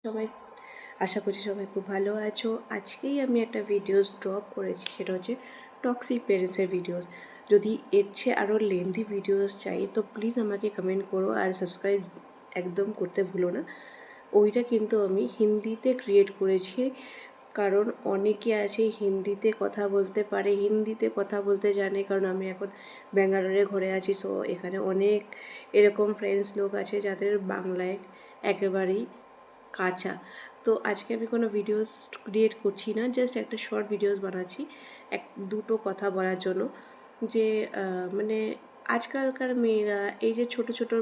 সবাই আশা করছি সবাই খুব ভালো আছো। আজকেই আমি একটা ভিডিওস ড্রপ করেছি, সেটা হচ্ছে টক্সিক পেরেন্টসের ভিডিওস। যদি এর চেয়ে আরও লেন্দি ভিডিওস চাই তো প্লিজ আমাকে কমেন্ট করো, আর সাবস্ক্রাইব একদম করতে ভুলো না। ওইটা কিন্তু আমি হিন্দিতে ক্রিয়েট করেছি, কারণ অনেকে আছে হিন্দিতে কথা বলতে পারে, হিন্দিতে কথা বলতে জানে, কারণ আমি এখন ব্যাঙ্গালোরে ঘরে আছি। সো এখানে অনেক এরকম ফ্রেন্ডস লোক আছে যাদের বাংলায় একেবারেই কাঁচা। তো আজকে আমি কোনো ভিডিওস ক্রিয়েট করছি না, জাস্ট একটা শর্ট ভিডিওস বানাচ্ছি দুটো কথা বলার জন্য। যে মানে আজকালকার মেয়েরা এই যে ছোট ছোট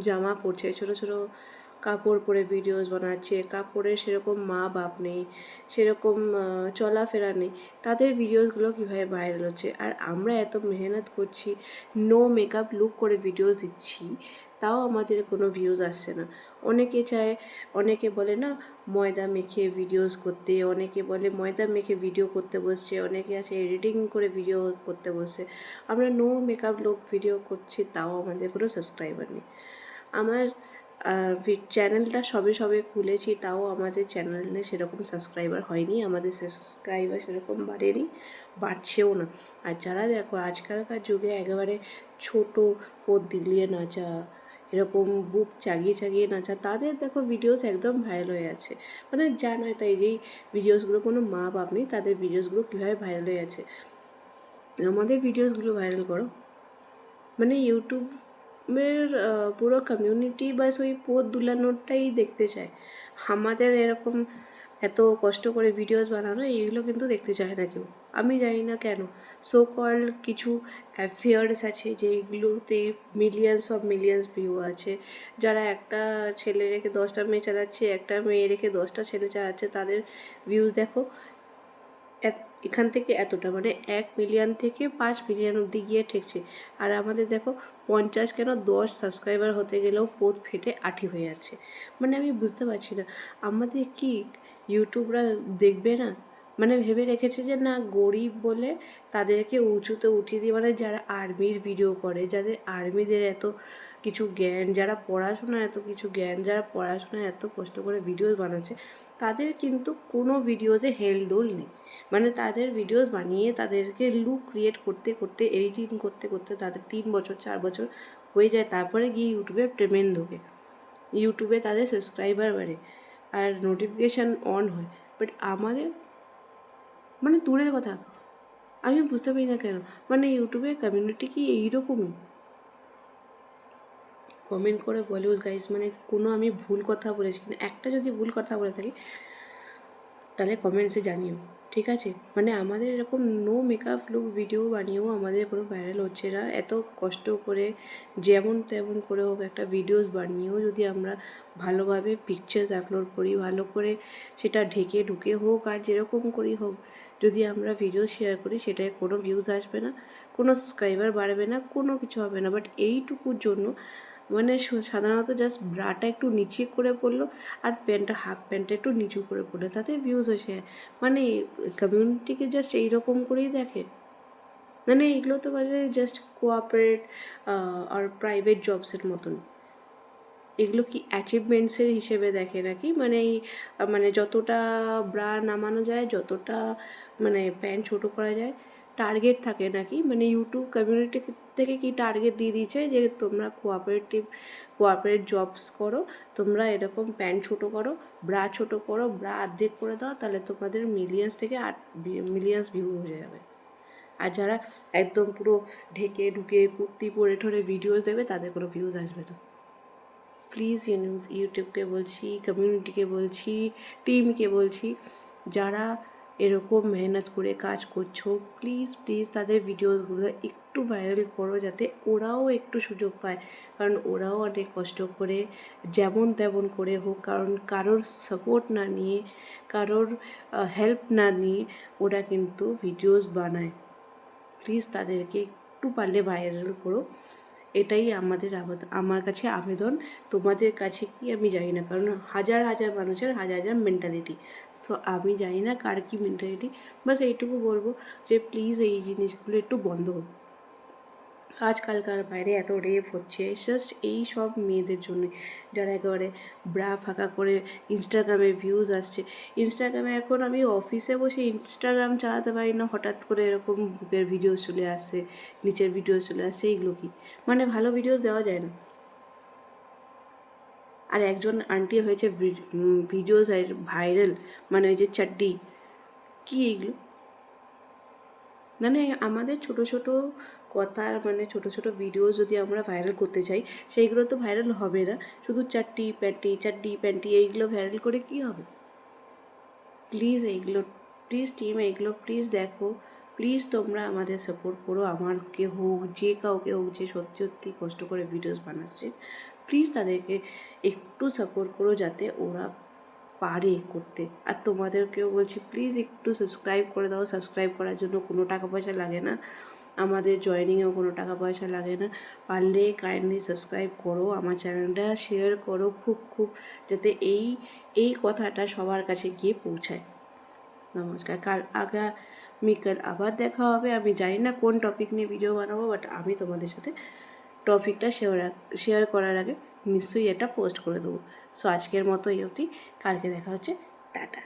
জামা পরছে, ছোট ছোট কাপড় পরে ভিডিওস বানাচ্ছে, কাপড়ের সেরকম মা বাপ নেই, সেরকম চলাফেরা নেই, তাদের ভিডিওসগুলো কীভাবে ভাইরাল হচ্ছে। আর আমরা এত মেহনত করছি, নো মেকআপ লুক করে ভিডিওস দিচ্ছি, তাও আমাদের কোনো ভিউজ আসছে না। অনেকে চায়, অনেকে বলে না ময়দা মেখে ভিডিওস করতে, অনেকে বলে ময়দা মেখে ভিডিও করতে বসছে, অনেকে আছে এডিটিং করে ভিডিও করতে বসছে। আমরা নো মেকআপ লুক ভিডিও করছি, তাও আমাদের কোনো সাবস্ক্রাইবার নেই। আমার চ্যানেলটা সবে সবে খুলেছি, তাও আমাদের চ্যানেলে সেরকম সাবস্ক্রাইবার হয়নি, আমাদের সাবস্ক্রাইবার সেরকম বাড়েনি, বাড়ছেও না। আর যারা দেখো আজকালকার যুগে একেবারে ছোট পদ দিলিয়ে নাচা, এরকম বুক চাগিয়ে চাগিয়ে নাচা, তাদের দেখো ভিডিওস একদম ভাইরাল হয়ে আছে। মানে জানায় তাই যেই ভিডিওসগুলো কোনো মা বাপ নেই, তাদের ভিডিওসগুলো কীভাবে ভাইরাল হয়ে আছে। আমাদের ভিডিওসগুলো ভাইরাল করো, মানে ইউটিউবের পুরো কমিউনিটি বাস ওই পোদ দুলানোরটাই দেখতে চায়। আমাদের এরকম এত কষ্ট করে ভিডিওস বানানো এইগুলো কিন্তু দেখতে চায় না কেউ। আমি জানি না কেন। সো কল কিছু অ্যাফেয়ার্স আছে যেইগুলোতে মিলিয়ন্স ভিউ আছে, যারা একটা ছেলে রেখে 10টা মেয়ে চালাচ্ছে, একটা মেয়ে রেখে 10টা ছেলে চালাচ্ছে, তাদের ভিউজ দেখো এখান থেকে এতটা, মানে 1 মিলিয়ন থেকে 5 মিলিয়ন অবধি গিয়ে ঠেকছে। আর আমাদের দেখো 50 কেন 10 সাবস্ক্রাইবার হতে গেলেও পোদ ফেটে আঠি হয়ে যাচ্ছে। মানে আমি বুঝতে পারছি না, আমাদের কি ইউটিউবরা দেখবে না? মানে ভেবে রেখেছে যে না, গরিব বলে তাদেরকে উঁচুতে উঠিয়ে দিয়ে, মানে যারা আর্মির ভিডিও করে, যাদের আর্মিদের এত কিছু জ্ঞান, যারা পড়াশোনার এত কিছু জ্ঞান, যারা পড়াশোনার এত কষ্ট করে ভিডিওস বানাচ্ছে, তাদের কিন্তু কোনো ভিডিওসে হেলদোল নেই। মানে তাদের ভিডিওস বানিয়ে তাদেরকে লুক ক্রিয়েট করতে করতে, এডিটিং করতে করতে তাদের 3 বছর 4 বছর হয়ে যায়, তারপরে গিয়ে ইউটিউবে পেমেন্ট ঢোকে, ইউটিউবে তাদের সাবস্ক্রাইবার বাড়ে আর নোটিফিকেশান অন হয়। বাট আমাদের মানে দূরের কথা, আমি বুঝতে পারি না কেন, মানে ইউটিউবের কমিউনিটি কি এইরকমই? কমেন্ট করে বলিউড গাইস, মানে কোনো আমি ভুল কথা বলেছি কিনা, একটা যদি ভুল কথা বলে থাকি তাহলে কমেন্টসে জানিও, ঠিক আছে? মানে আমাদের এরকম নো মেকআপ লুক ভিডিও বানিয়েও আমাদের কোনো ভাইরাল হচ্ছে না। এত কষ্ট করে যেমন তেমন করে হোক একটা ভিডিওস বানিয়েও যদি আমরা ভালোভাবে পিকচার্স আপলোড করি, ভালো করে সেটা ঢেকে ঢুকে হোক আর যেরকম করি হোক, যদি আমরা ভিডিও শেয়ার করি, সেটায় কোনো ভিউজ আসবে না, কোনো সাবস্ক্রাইবার বাড়বে না, কোনো কিছু হবে না। বাট এইটুকুর জন্য মানে সাধারণত জাস্ট ব্রাটা একটু নিচে করে পড়লো আর প্যান্টটা, হাফ প্যান্টটা একটু নিচু করে পড়লো, তাতে ভিউজ হয়েছে। মানে কমিউনিটিকে জাস্ট এইরকম করেই দেখে। মানে এগুলো তো মানে জাস্ট কোঅপারেট আর প্রাইভেট জবসের মতন। এগুলো কি অ্যাচিভমেন্টসের হিসেবে দেখে নাকি? মানে এই মানে যতটা ব্রা নামানো যায়, যতটা মানে প্যান্ট ছোটো করা যায়, টার্গেট থাকে নাকি? মানে ইউটিউব কমিউনিটি থেকে কি টার্গেট দিয়ে দিয়েছে যে তোমরা কোঅপারেট জবস করো, তোমরা এরকম প্যান্ট ছোটো করো, ব্রা ছোটো করো, ব্রা অর্ধেক করে দাও, তাহলে তোমাদের মিলিয়ন্স থেকে মিলিয়ন্স ভিউ হয়ে যাবে। আর যারা একদম পুরো ঢেকে ঢুকে কুর্তি পরে ঠরে ভিডিওস দেবে, তাদের কোনো ভিউজ আসবে না। প্লিজ ইউটিউবকে বলছি, কমিউনিটিকে বলছি, টিমকে বলছি, যারা এরকম মেহনত করে কাজ করছো, প্লিজ প্লিজ তাদের ভিডিওসগুলো একটু ভাইরাল করো, যাতে ওরাও একটু সুযোগ পায়। কারণ ওরাও অনেক কষ্ট করে যেমন তেমন করে হোক, কারণ কারোর সাপোর্ট না নিয়ে, কারোর হেল্প না নিয়ে ওরা কিন্তু ভিডিওস বানায়। প্লিজ তাদেরকে একটু পারলে ভাইরাল করো, এটাই আমার কাছে আবেদন। তোমাদের কাছে কি আমি জানি না, কারণ হাজার হাজার মানুষের হাজার হাজার মেন্টালিটি। সো আমি জানি না কার কী মেন্টালিটি, বাস এইটুকু বলবো যে প্লিজ এই জিনিসগুলো একটু বন্ধ হোক। আজকালকার বাইরে এত রেপ হচ্ছে জাস্ট এই সব মেয়েদের জন্য, যারা একেবারে ব্রা ফাঁকা করে ইনস্টাগ্রামে ভিউজ আসছে। ইনস্টাগ্রামে এখন আমি অফিসে বসে ইনস্টাগ্রাম চালাতে পারি না, হঠাৎ করে এরকম বুকের ভিডিও চলে আসছে, নিচের ভিডিও চলে আসছে। এইগুলো কি মানে ভালো ভিডিওস দেওয়া যায় না? আর একজন আন্টি হয়েছে ভিডিওস ভাইরাল, মানে ওই যে চাড্ডি, কি এইগুলো? মানে আমাদের ছোট ছোট কথার মানে ছোট ছোট ভিডিও যদি আমরা ভাইরাল করতে চাই, সেইগুলো তো ভাইরাল হবে না। শুধু চাড্ডি প্যান্টি এইগুলো ভাইরাল করে কি হবে? প্লিজ এইগুলো, প্লিজ টিম এইগুলো প্লিজ দেখো, প্লিজ তোমরা আমাদের সাপোর্ট করো। আমাকে হোক, যে কাউকে হোক, যে সত্যি সত্যি কষ্ট করে ভিডিওস বানাচ্ছে, প্লিজ তাদেরকে একটু সাপোর্ট করো যাতে ওরা পারে করতে। আর তোমাদেরকেও বলছি প্লিজ একটু সাবস্ক্রাইব করে দাও। সাবস্ক্রাইব করার জন্য কোনো টাকা পয়সা লাগে না, আমাদের জয়েনিংয়েও কোনো টাকা পয়সা লাগে না। পারলে কাইন্ডলি সাবস্ক্রাইব করো, আমার চ্যানেলটা শেয়ার করো খুব খুব, যাতে এই কথাটা সবার কাছে গিয়ে পৌঁছায়। নমস্কার, আগামীকাল আবার দেখা হবে। আমি জানি না কোন টপিক নিয়ে ভিডিও বানাবো, বাট আমি তোমাদের সাথে টপিকটা শেয়ার করার আগে নিশ্চয়ই এটা পোস্ট করে দেবো। সো আজকের মতো এই অবধি, কালকে দেখা হচ্ছে, টাটা।